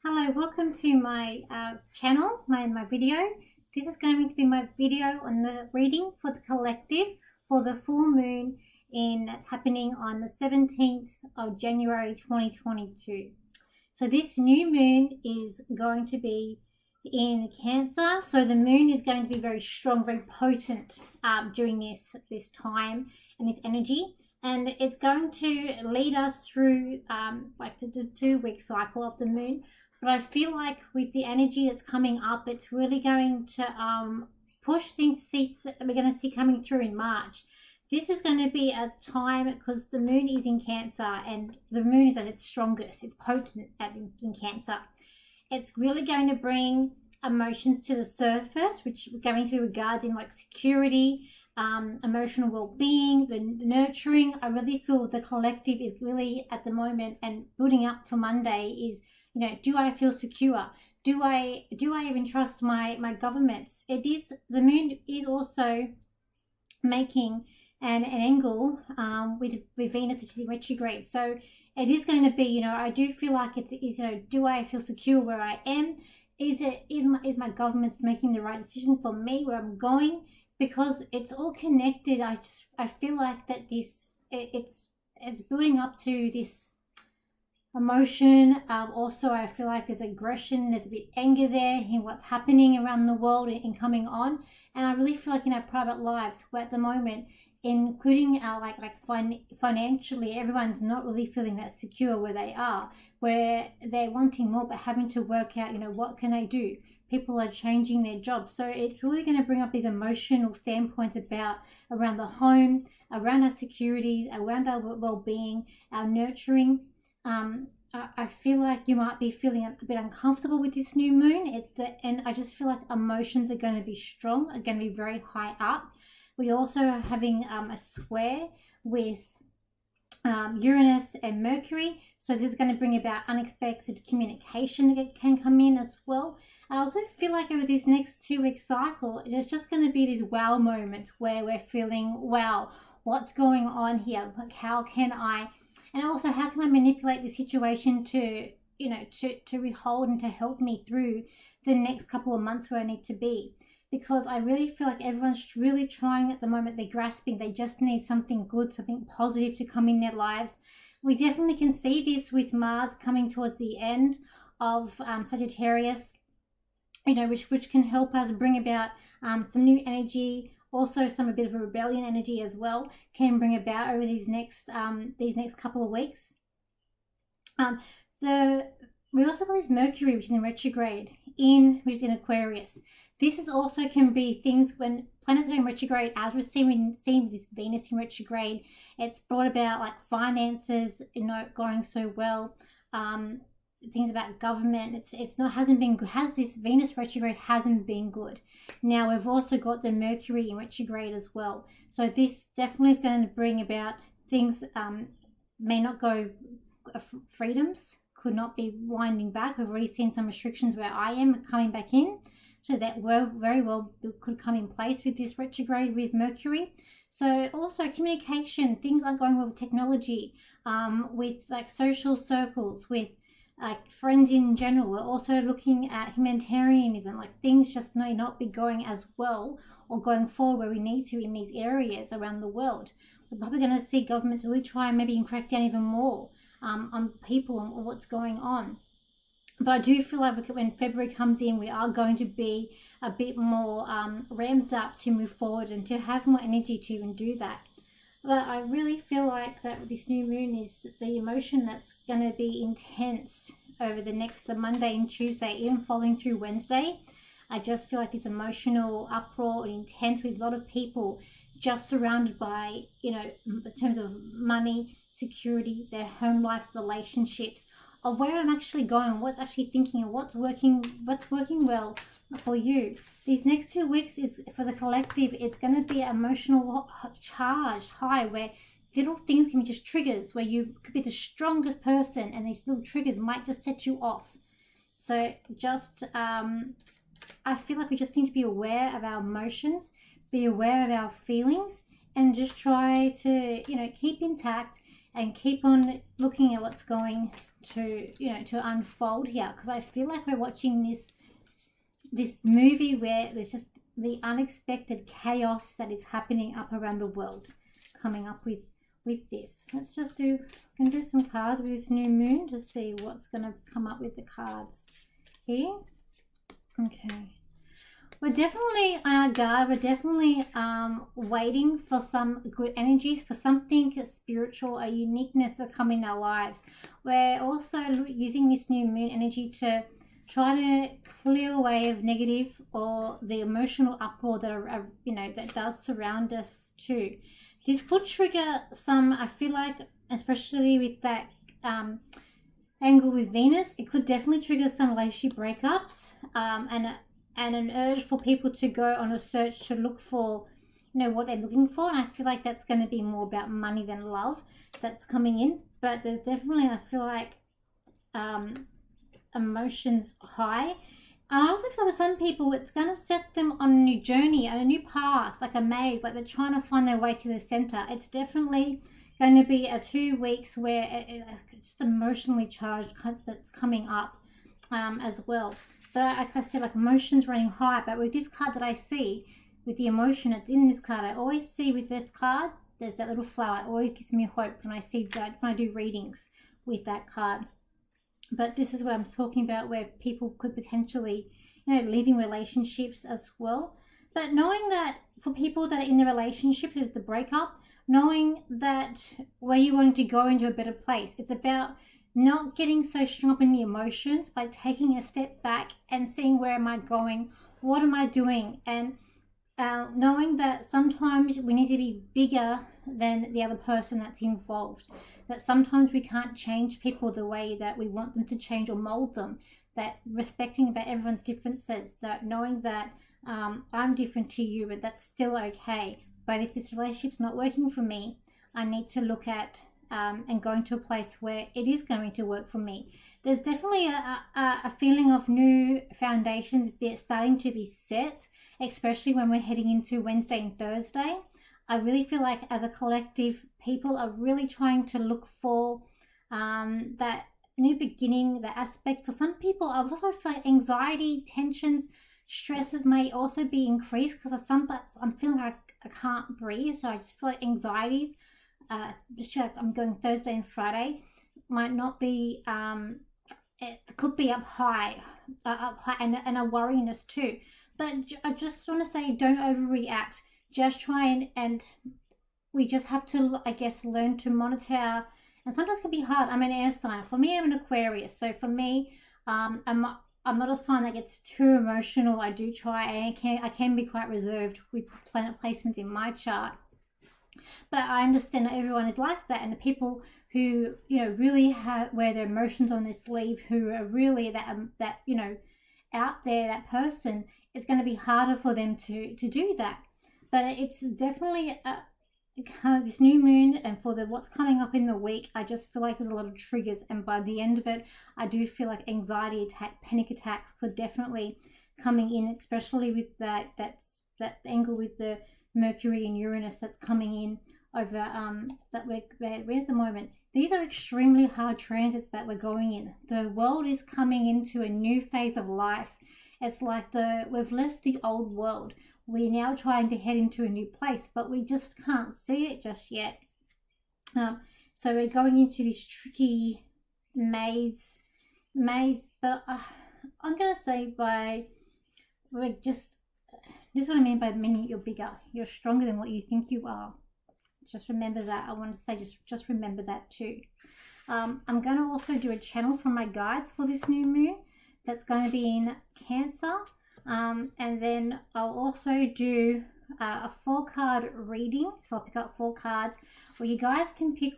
Hello, welcome to my channel, my video. This is going to be my video on the reading for the collective for the full moon that's happening on the 17th of January 2022. So this new moon is going to be in Cancer. So the moon is going to be very strong, very potent during this time and this energy. And it's going to lead us through like the 2-week cycle of the moon. But I feel like with the energy that's coming up, it's really going to push things that we're going to see coming through in March. This is going to be a time because the moon is in Cancer and the moon is at its strongest. It's potent in Cancer. It's really going to bring emotions to the surface, which we're going to regard in like security, emotional well-being, the nurturing. I really feel the collective is really at the moment and building up for Monday is, do I feel secure? Do I even trust my governments? The moon is also making an angle with Venus, which is in retrograde. So it is going to be, I do feel like do I feel secure where I am? Is my government making the right decisions for me where I'm going? Because it's all connected. I feel like that it's building up to this emotion. Also, I feel like there's aggression, there's a bit anger there in what's happening around the world and coming on. And I really feel like in our private lives, at the moment, including our financially, everyone's not really feeling that secure where they are, where they're wanting more but having to work out, what can I do? People are changing their jobs. So it's really going to bring up these emotional standpoints around the home, around our securities, around our well-being, our nurturing. I feel like you might be feeling a bit uncomfortable with this new moon. And I just feel like emotions are going to be strong, are going to be very high up. We're also having a square with Uranus and Mercury. So this is going to bring about unexpected communication that can come in as well. I also feel like over this next 2-week cycle, there's just going to be these wow moments where we're feeling, wow, what's going on here? Like, how can I manipulate the situation to hold and to help me through the next couple of months where I need to be? Because I really feel like everyone's really trying at the moment. They're grasping. They just need something good, something positive to come in their lives. We definitely can see this with Mars coming towards the end of Sagittarius, which can help us bring about some new energy. Also, a bit of a rebellion energy as well can bring about over these next couple of weeks. We also have this Mercury, which is in retrograde, which is in Aquarius. This is also can be things when planets are in retrograde, as we're seeing with this Venus in retrograde. It's brought about like finances, going so well. Things about government. Hasn't been good. This Venus retrograde hasn't been good. Now we've also got the Mercury in retrograde as well. So this definitely is going to bring about things. May not go freedoms. Could not be winding back. We've already seen some restrictions where I am coming back in, so that very well could come in place with this retrograde with Mercury. So also communication, things aren't going well with technology, with like social circles, with like friends in general. We're also looking at humanitarianism, like things just may not be going as well or going forward where we need to in these areas around the world. We're probably going to see governments really try and maybe crack down even more on people and what's going on. But I do feel like when February comes in, we are going to be a bit more ramped up to move forward and to have more energy to even do that. But I really feel like that this new moon is the emotion that's going to be intense over the Monday and Tuesday, even following through Wednesday. I just feel like this emotional uproar and intense with a lot of people just surrounded by, in terms of money, security, their home life, relationships, of where I'm actually going, what's actually thinking, and what's working well for you. These next 2 weeks is for the collective. It's going to be emotional charged high, where little things can be just triggers, where you could be the strongest person and these little triggers might just set you off. So just I feel like we just need to be aware of our emotions, be aware of our feelings, and just try to keep intact and keep on looking at what's going to, to unfold here, because I feel like we're watching this movie where there's just the unexpected chaos that is happening up around the world coming up with this. Let's just do, I can do some cards with this new moon to see what's going to come up with the cards here. Okay. We're definitely on our guard. We're definitely waiting for some good energies, for something spiritual, a uniqueness to come in our lives. We're also using this new moon energy to try to clear away of negative or the emotional uproar that that does surround us too. This could trigger some, I feel like, especially with that angle with Venus, it could definitely trigger some relationship breakups and an urge for people to go on a search to look for, what they're looking for. And I feel like that's going to be more about money than love that's coming in. But there's definitely, I feel like, emotions high. And I also feel with some people, it's going to set them on a new journey and a new path, like a maze, like they're trying to find their way to the center. It's definitely going to be a 2 weeks where it's just emotionally charged that's coming up as well. But like I said, like emotions running high. But with this card that I see, with the emotion that's in this card, I always see with this card, there's that little flower. It always gives me hope when I see that, when I do readings with that card. But this is what I'm talking about, where people could potentially, leaving relationships as well. But knowing that for people that are in the relationships with the breakup, knowing that where you wanting to go into a better place, it's about not getting so strung up in the emotions, by taking a step back and seeing, where am I going? What am I doing? And knowing that sometimes we need to be bigger than the other person that's involved. That sometimes we can't change people the way that we want them to change or mold them. That respecting about everyone's differences, that knowing that I'm different to you, but that's still okay. But if this relationship's not working for me, I need to look at and going to a place where it is going to work for me. There's definitely a feeling of new foundations starting to be set, especially when we're heading into Wednesday and Thursday. I really feel like as a collective, people are really trying to look for that new beginning, that aspect. For some people, I also feel like anxiety, tensions, stresses may also be increased, because I'm feeling like I can't breathe. So I just feel like anxieties, just feel like I'm going Thursday and Friday, might not be, it could be up high and a worriness too. But I just want to say, don't overreact. Just try and we just have to, I guess, learn to monitor. And sometimes it can be hard. I'm an air sign. For me, I'm an Aquarius. So for me, I'm not a sign that gets too emotional. I do try, and I can be quite reserved with planet placements in my chart. But I understand that everyone is like that, and the people who really wear their emotions on their sleeve, who are really that out there, that person, it's going to be harder for them to do that. But it's definitely kind of this new moon, and for what's coming up in the week, I just feel like there's a lot of triggers, and by the end of it, I do feel like anxiety attack, panic attacks could definitely coming in, especially with that angle with the Mercury and Uranus that's coming in over that we're at the moment. These are extremely hard transits that we're going in. The world is coming into a new phase of life. It's like we've left the old world. We're now trying to head into a new place, but we just can't see it just yet. So we're going into this tricky maze. But I'm gonna say this is what I mean by meaning you're bigger. You're stronger than what you think you are. Just remember that. I want to say just remember that too. I'm going to also do a channel from my guides for this new moon. That's going to be in Cancer. And then I'll also do a 4-card reading. So I'll pick up 4 cards where you guys can pick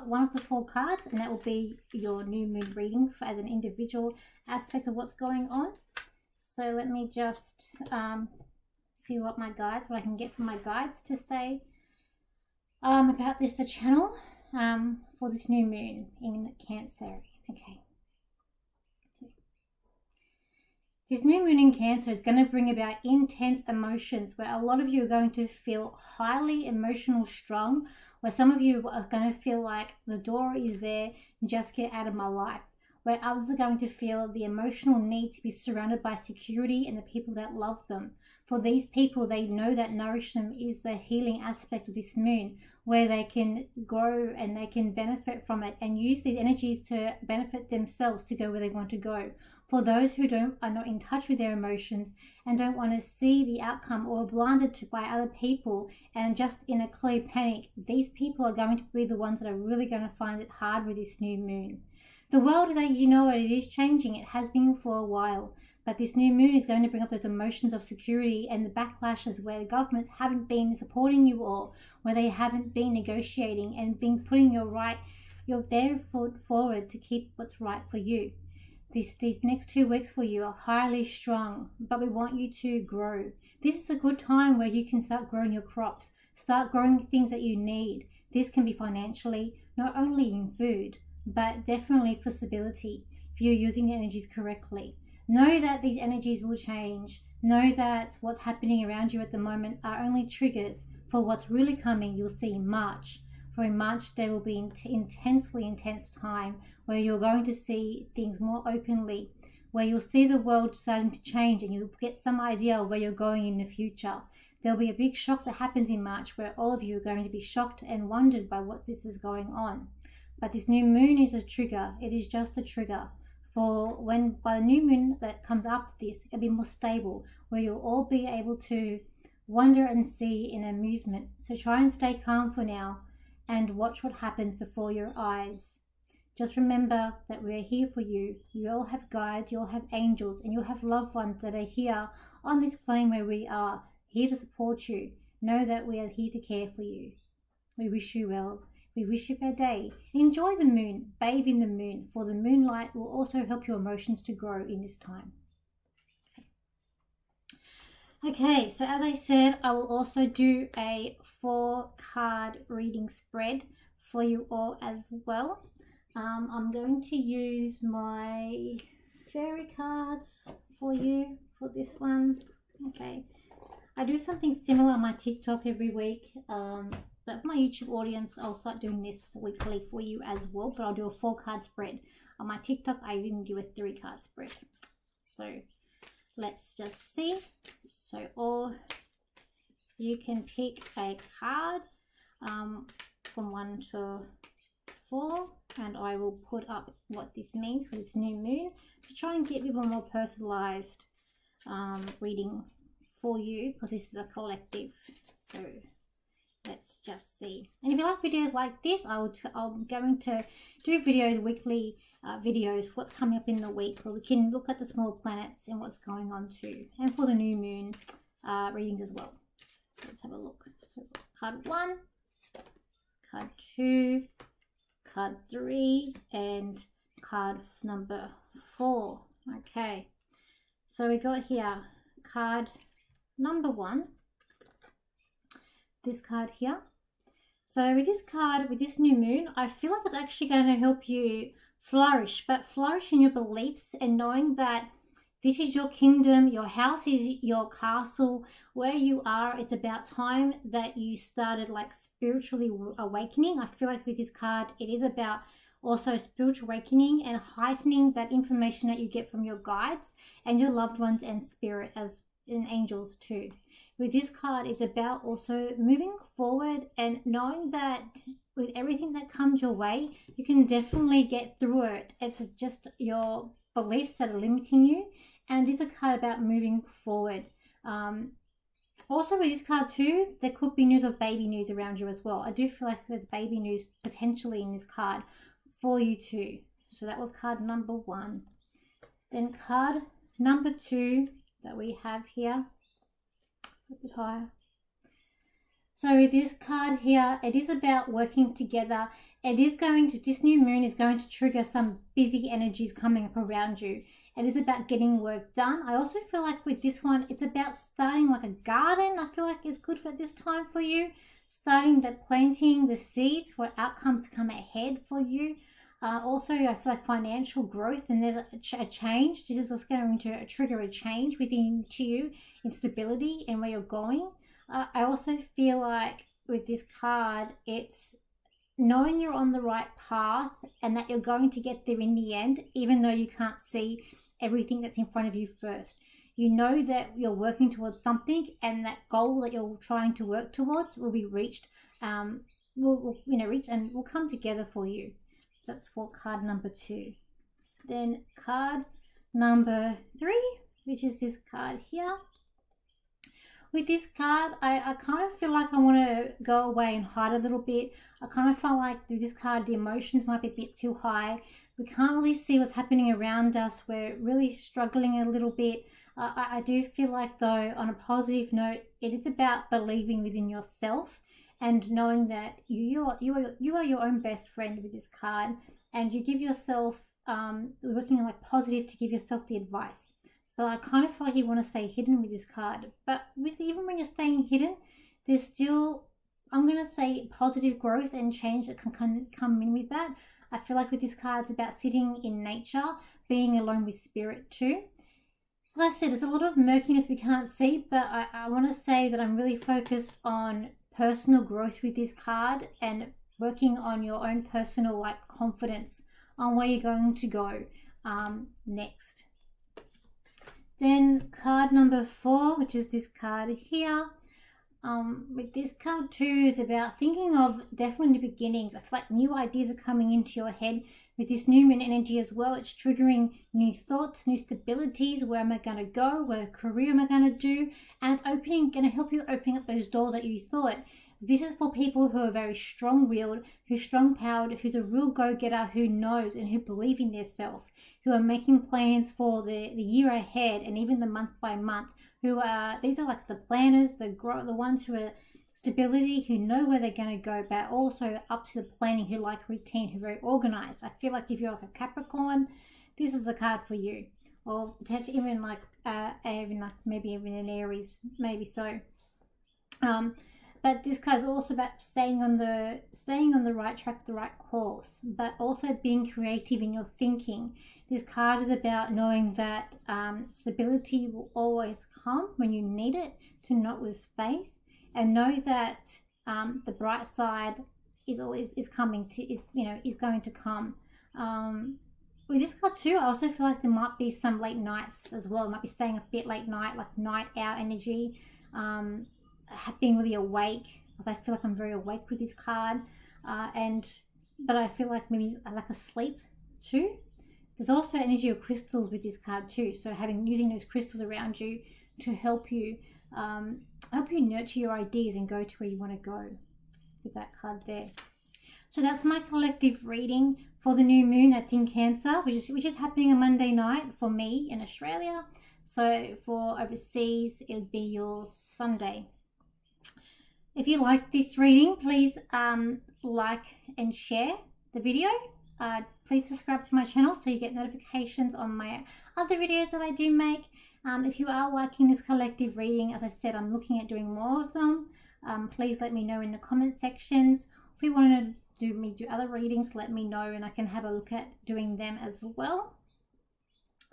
one of the 4 cards, and that will be your new moon reading as an individual aspect of what's going on. So let me just see what I can get from my guides to say about the channel for this new moon in Cancer. Okay. This new moon in Cancer is going to bring about intense emotions, where a lot of you are going to feel highly emotional strong, where some of you are going to feel like the door is there, just get out of my life. Where others are going to feel the emotional need to be surrounded by security and the people that love them. For these people, they know that nourish them is the healing aspect of this moon, where they can grow and they can benefit from it and use these energies to benefit themselves to go where they want to go. For those who are not in touch with their emotions and don't want to see the outcome, or are blinded by other people and just in a clear panic, these people are going to be the ones that are really going to find it hard with this new moon. The world, that you know, it is changing. It has been for a while, but this new moon is going to bring up those emotions of security and the backlashes where the governments haven't been supporting you, or where they haven't been negotiating and been putting your their foot forward to keep what's right for you. These next 2 weeks for you are highly strong, but we want you to grow. This is a good time where you can start growing your crops, start growing things that you need. This can be financially, not only in food, but definitely for stability if you're using the energies correctly. Know that these energies will change. Know that what's happening around you at the moment are only triggers for what's really coming. You'll see in March. For in March, there will be intensely intense time where you're going to see things more openly, where you'll see the world starting to change and you'll get some idea of where you're going in the future. There'll be a big shock that happens in March where all of you are going to be shocked and wondered by what this is going on. But this new moon is a trigger. It is just a trigger for when, by the new moon that comes after this, it'll be more stable, where you'll all be able to wonder and see in amusement. So try and stay calm for now and watch what happens before your eyes. Just remember that we're here for you. You all have guides, you all have angels, and you have loved ones that are here on this plane where we are, here to support you. Know that we are here to care for you. We wish you well. We wish you a day. Enjoy the moon, bathe in the moon, for the moonlight will also help your emotions to grow in this time. Okay, so as I said, I will also do a 4-card reading spread for you all as well. I'm going to use my fairy cards for you for this one. Okay, I do something similar on my TikTok every week. But for my YouTube audience, I'll start doing this weekly for you as well. But I'll do a 4-card spread. On my TikTok, I didn't do a 3-card spread. So let's just see. So all you can pick a card from 1 to 4. And I will put up what this means for this new moon to try and get even more personalized reading for you, because this is a collective. So let's just see. And if you like videos like this, I'm going to do videos, weekly videos for what's coming up in the week, where we can look at the small planets and what's going on too, and for the new moon readings as well. So let's have a look. So card 1, card 2, card 3, and card number 4. Okay, so we got here card number 1, this card here. So with this card, with this new moon, I feel like it's actually going to help you flourish, but flourish in your beliefs and knowing that this is your kingdom, your house is your castle, where you are. It's about time that you started like spiritually awakening. I feel like with this card, it is about also spiritual awakening and heightening that information that you get from your guides and your loved ones and spirit as in angels too. With this card, it's about also moving forward and knowing that with everything that comes your way, you can definitely get through it. It's just your beliefs that are limiting you, and it is a card about moving forward. Also with this card too, there could be news of baby news around you as well. I do feel like there's baby news potentially in this card for you too. So that was card number 1. Then card number 2 that we have here, a bit higher. So with this card here, it is about working together. It is going to, this new moon is going to trigger some busy energies coming up around you. It is about getting work done. I also feel like with this one, it's about starting like a garden. I feel like it's good for this time for you. Starting the planting the seeds for outcomes to come ahead for you. Also, I feel like financial growth, and there's a change. This is also going to trigger a change within to you in stability and where you're going. I also feel like with this card, it's knowing you're on the right path and that you're going to get there in the end, even though you can't see everything that's in front of you first. You know that you're working towards something, and that goal that you're trying to work towards will be reached, reach and will come together for you. That's for card number 2. Then card number 3, which is this card here. With this card, I kind of feel like I want to go away and hide a little bit. I kind of feel like with this card, the emotions might be a bit too high. We can't really see what's happening around us. We're really struggling a little bit. I do feel like, though, on a positive note, it is about believing within yourself and knowing that you are your own best friend with this card, and you give yourself, looking like positive to give yourself the advice. But I kind of feel like you want to stay hidden with this card. But even when you're staying hidden, there's still, I'm going to say, positive growth and change that can come in with that. I feel like with this card, it's about sitting in nature, being alone with spirit too. As I said, there's a lot of murkiness we can't see, but I want to say that I'm really focused on personal growth with this card and working on your own personal confidence on where you're going to go next. Then card number 4, which is this card here. With this card too, it's about thinking of definitely new beginnings. I feel like new ideas are coming into your head with this new moon energy as well. It's triggering new thoughts, new stabilities. Where am I going to go? What career am I going to do? And it's going to help you opening up those doors that you thought. This is for people who are very strong-willed, who's strong-powered, who's a real go-getter, who knows and who believe in their self, who are making plans for the year ahead and even the month by month. These are like the planners, the ones who are stability, who know where they're going to go, but also up to the planning, who like routine, who are very organized. I feel like if you're like a Capricorn, this is a card for you. Or potentially even maybe even an Aries, maybe so. But this card is also about staying on the right track, the right course, but also being creative in your thinking. This card is about knowing that stability will always come when you need it, to not lose faith, and know that the bright side is going to come. With this card too, I also feel like there might be some late nights as well. It might be staying a bit late night, like night owl energy. Being really awake, because I feel like I'm very awake with this card, but I feel like maybe I like a sleep too. There's also energy of crystals with this card too, so using those crystals around you to help you nurture your ideas and go to where you want to go with that card there. So that's my collective reading for the new moon that's in Cancer, which is happening on Monday night for me in Australia. So for overseas, it'll be your Sunday. If you like this reading, please like and share the video. Please subscribe to my channel so you get notifications on my other videos that I do make. If you are liking this collective reading, as I said, I'm looking at doing more of them. Please let me know in the comment sections. If you want to do other readings, let me know and I can have a look at doing them as well.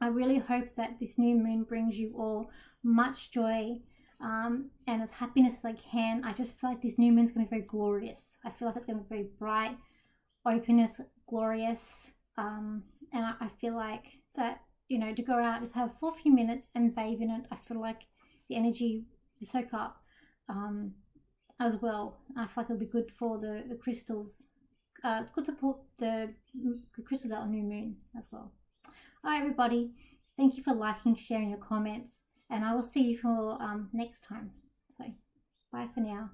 I really hope that this new moon brings you all much joy and as happiness as I can. I just feel like this new moon is going to be very glorious. I feel like it's going to be very bright, openness, glorious, and I feel like that, to go out, just have for a few minutes and bathe in it. I feel like the energy to soak up as well. I feel like it'll be good for the crystals. It's good to put the crystals out on new moon as well. All right, everybody, thank you for liking, sharing your comments, and I will see you for next time. So bye for now.